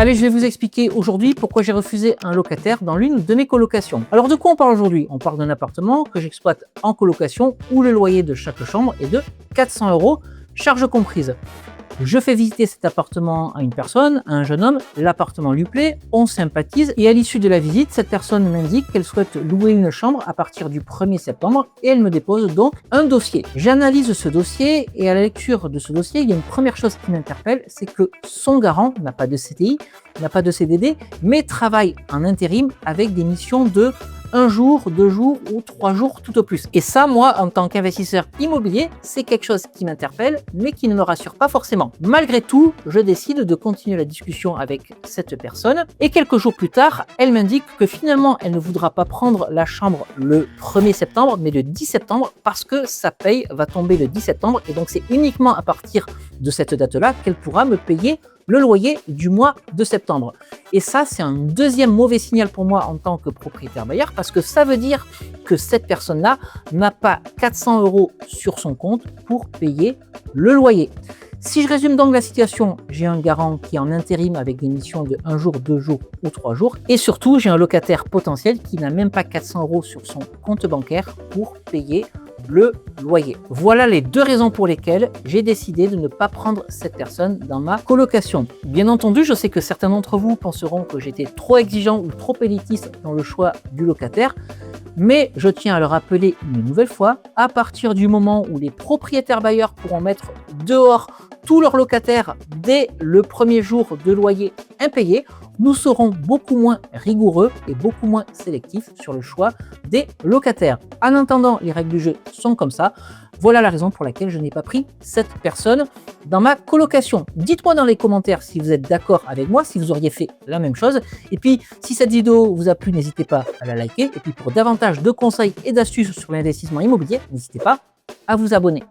Allez, je vais vous expliquer aujourd'hui pourquoi j'ai refusé un locataire dans l'une de mes colocations. Alors de quoi on parle aujourd'hui? On parle d'un appartement que j'exploite en colocation où le loyer de chaque chambre est de 400 €, charges comprises. Je fais visiter cet appartement à une personne, à un jeune homme, l'appartement lui plaît, on sympathise et à l'issue de la visite, cette personne m'indique qu'elle souhaite louer une chambre à partir du 1er septembre et elle me dépose donc un dossier. J'analyse ce dossier et à la lecture de ce dossier, il y a une première chose qui m'interpelle, c'est que son garant n'a pas de CDI, n'a pas de CDD, mais travaille en intérim avec des missions de 1 jour, 2 jours ou 3 jours tout au plus. Et ça, moi, en tant qu'investisseur immobilier, c'est quelque chose qui m'interpelle, mais qui ne me rassure pas forcément. Malgré tout, je décide de continuer la discussion avec cette personne. Et quelques jours plus tard, elle m'indique que finalement, elle ne voudra pas prendre la chambre le 1er septembre, mais le 10 septembre, parce que sa paye va tomber le 10 septembre. Et donc, c'est uniquement à partir de cette date-là qu'elle pourra me payer le loyer du mois de septembre. Et ça, c'est un deuxième mauvais signal pour moi en tant que propriétaire bailleur, parce que ça veut dire que cette personne-là n'a pas 400 € sur son compte pour payer le loyer. Si je résume donc la situation, j'ai un garant qui est en intérim avec des missions de 1 jour, 2 jours ou 3 jours. Et surtout, j'ai un locataire potentiel qui n'a même pas 400 € sur son compte bancaire pour payer le loyer. Voilà les deux raisons pour lesquelles j'ai décidé de ne pas prendre cette personne dans ma colocation. Bien entendu, je sais que certains d'entre vous penseront que j'étais trop exigeant ou trop élitiste dans le choix du locataire, mais je tiens à le rappeler une nouvelle fois, à partir du moment où les propriétaires bailleurs pourront mettre dehors tous leurs locataires dès le premier jour de loyer impayé, nous serons beaucoup moins rigoureux et beaucoup moins sélectifs sur le choix des locataires. En attendant, les règles du jeu sont comme ça. Voilà la raison pour laquelle je n'ai pas pris cette personne dans ma colocation. Dites-moi dans les commentaires si vous êtes d'accord avec moi, si vous auriez fait la même chose. Et puis, si cette vidéo vous a plu, n'hésitez pas à la liker. Et puis, pour davantage de conseils et d'astuces sur l'investissement immobilier, n'hésitez pas à vous abonner.